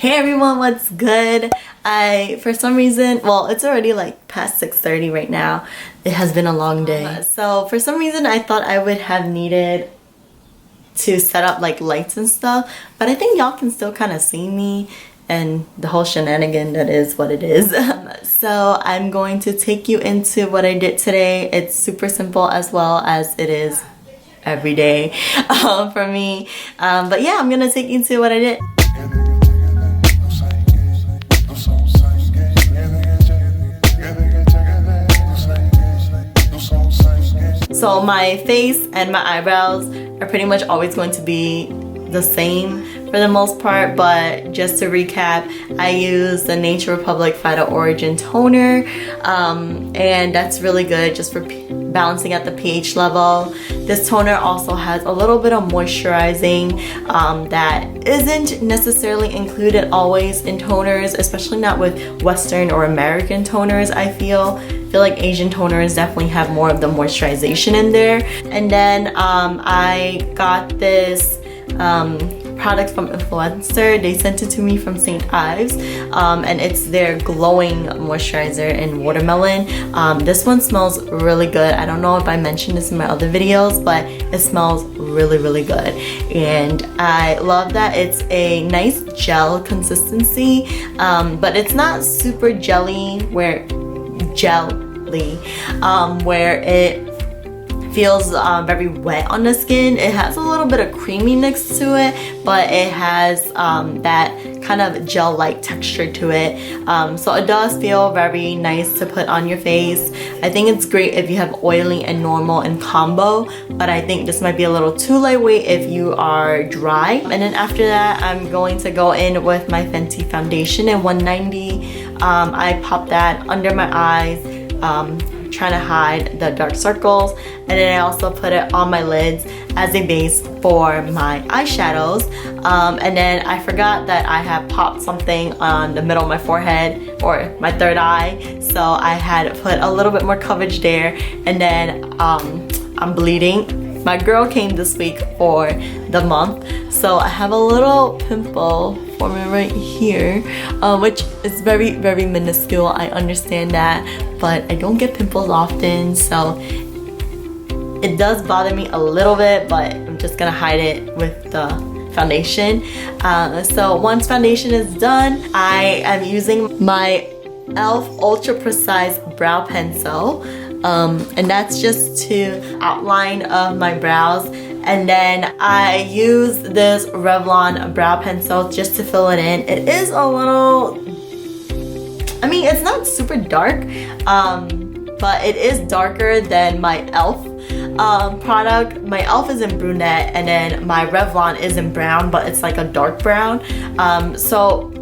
Hey everyone, what's good? For some reason, well, it's already like past 6:30 right now. It has been a long day. So for some reason, I thought I would have needed to set up like lights and stuff, but I think y'all can still kind of see me and the whole shenanigan that is what it is. So I'm going to take you into what I did today. It's super simple as well as it is every day for me. But yeah, I'm gonna take you into what I did. So my face and my eyebrows are pretty much always going to be the same for the most part, but just to recap, I use the Nature Republic Phyto Origin toner, and that's really good just for balancing out the pH level. This toner also has a little bit of moisturizing that isn't necessarily included always in toners, especially not with Western or American toners. I feel like Asian toners definitely have more of the moisturization in there. And then I got this product from FENTY. They sent it to me from St. Ives, and it's their glowing moisturizer in watermelon. This one smells really good. I don't know if I mentioned this in my other videos, but it smells really good, and I love that it's a nice gel consistency, but it's not super jelly where it feels very wet on the skin. It has a little bit of creaminess to it, but it has that kind of gel-like texture to it. So it does feel very nice to put on your face. I think it's great if you have oily and normal in combo, but I think this might be a little too lightweight if you are dry. And then after that, I'm going to go in with my FENTY foundation in 190. I pop that under my eyes, trying to hide the dark circles, and then I also put it on my lids as a base for my eyeshadows. And then I forgot that I had popped something on the middle of my forehead, or my third eye, so I had put a little bit more coverage there. And then I'm bleeding. My girl came this week for the month, so I have a little pimple forming right here, which is very minuscule. I understand that, but I don't get pimples often, so it does bother me a little bit, but I'm just gonna hide it with the foundation. So once foundation is done, I am using my e.l.f. Ultra Precise Brow Pencil, and that's just to outline my brows. And then I use this Revlon brow pencil just to fill it in. It is a little, I mean, it's not super dark, but it is darker than my e.l.f. Product. My e.l.f. is in brunette, and then my Revlon is in brown, but it's like a dark brown. So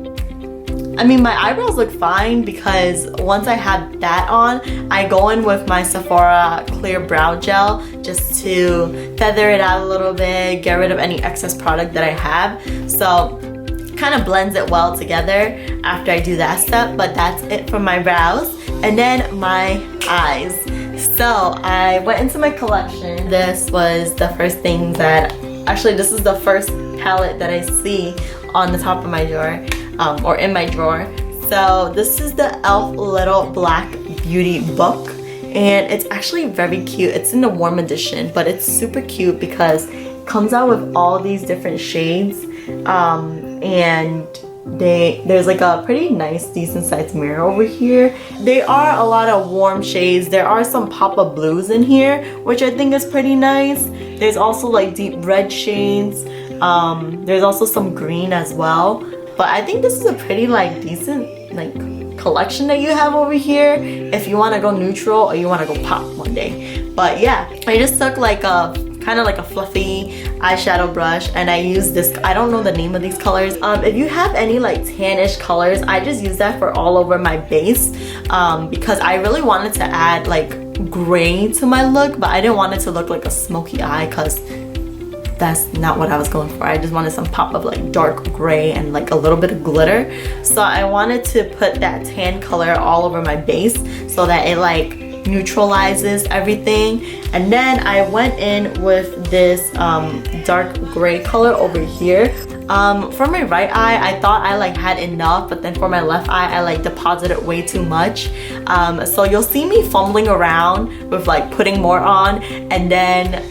I mean, my eyebrows look fine because once I have that on, I go in with my Sephora clear brow gel just to feather it out a little bit, get rid of any excess product that I have. So kind of blends it well together after I do that step, but that's it for my brows. And then my eyes. So I went into my collection. This was the first thing that, actually this is the first palette that I see on the top of my drawer. Or in my drawer. So this is the e.l.f. Little Black Beauty book, and it's actually very cute. It's in the warm edition, but it's super cute because it comes out with all these different shades, and there's like a pretty nice decent sized mirror over here. There are a lot of warm shades. There are some pop-up blues in here, which I think is pretty nice. There's also like deep red shades. There's also some green as well. But I think this is a pretty like decent like collection that you have over here if you want to go neutral or you want to go pop one day. But yeah, I just took like a kind of like a fluffy eyeshadow brush, and I use this, I don't know the name of these colors. If you have any like tannish colors, I just use that for all over my base, because I really wanted to add like gray to my look, but I didn't want it to look like a smoky eye because that's not what I was going for. I just wanted some pop of like dark gray and like a little bit of glitter. So I wanted to put that tan color all over my base so that it like neutralizes everything. And then I went in with this dark gray color over here. For my right eye, I thought I like had enough, but then for my left eye, I like deposited way too much. So you'll see me fumbling around with like putting more on and then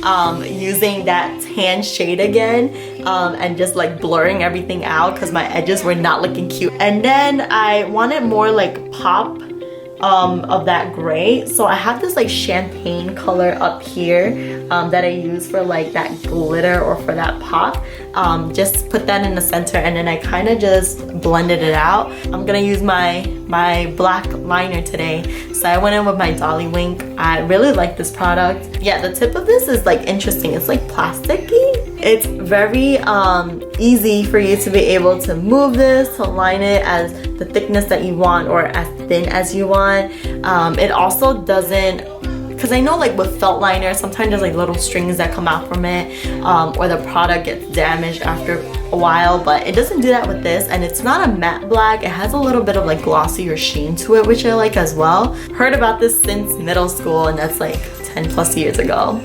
using that tan shade again and just like blurring everything out because my edges were not looking cute. And then I wanted more like pop of that gray, so I have this like champagne color up here that I use for like that glitter or for that pop. Just put that in the center and then I kind of just blended it out. I'm gonna use my black liner today, so I went in with my Dolly Wink. I really like this product. Yeah, the tip of this is like interesting. It's like plasticky. It's very easy for you to be able to move this, to line it as the thickness that you want or as thin as you want. It also doesn't, because I know like with felt liner, sometimes there's like little strings that come out from it or the product gets damaged after a while, but it doesn't do that with this. And it's not a matte black. It has a little bit of like glossy or sheen to it, which I like as well. Heard about this since middle school, and that's like 10 plus years ago.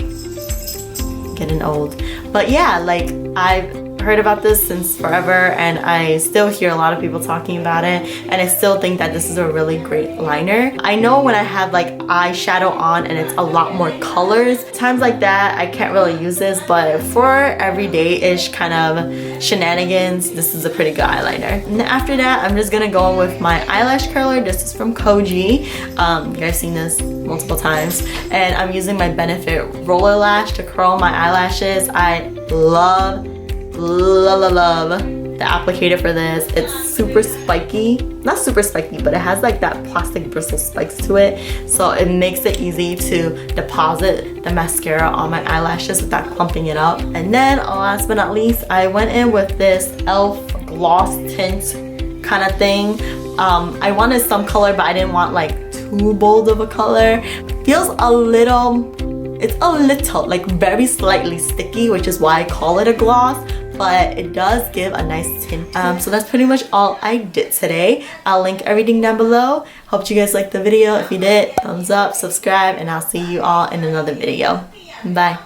Getting old. But yeah, like I've heard about this since forever and I still hear a lot of people talking about it, and I still think that this is a really great liner. I know when I have like eyeshadow on and it's a lot more colors, times like that I can't really use this, but for everyday-ish kind of shenanigans, this is a pretty good eyeliner. And then after that, I'm just gonna go in with my eyelash curler. This is from Koji. You guys seen this multiple times, and I'm using my Benefit Roller Lash to curl my eyelashes. I love the applicator for this. It's super spiky, not super spiky, but it has like that plastic bristle spikes to it, so it makes it easy to deposit the mascara on my eyelashes without clumping it up. And then last but not least, I went in with this e.l.f. gloss tint kind of thing. I wanted some color, but I didn't want like too bold of a color. Feels a little, it's a little, like very slightly sticky, which is why I call it a gloss, but it does give a nice tint. So that's pretty much all I did today. I'll link everything down below. Hope you guys liked the video. If you did, thumbs up, subscribe, and I'll see you all in another video. Bye.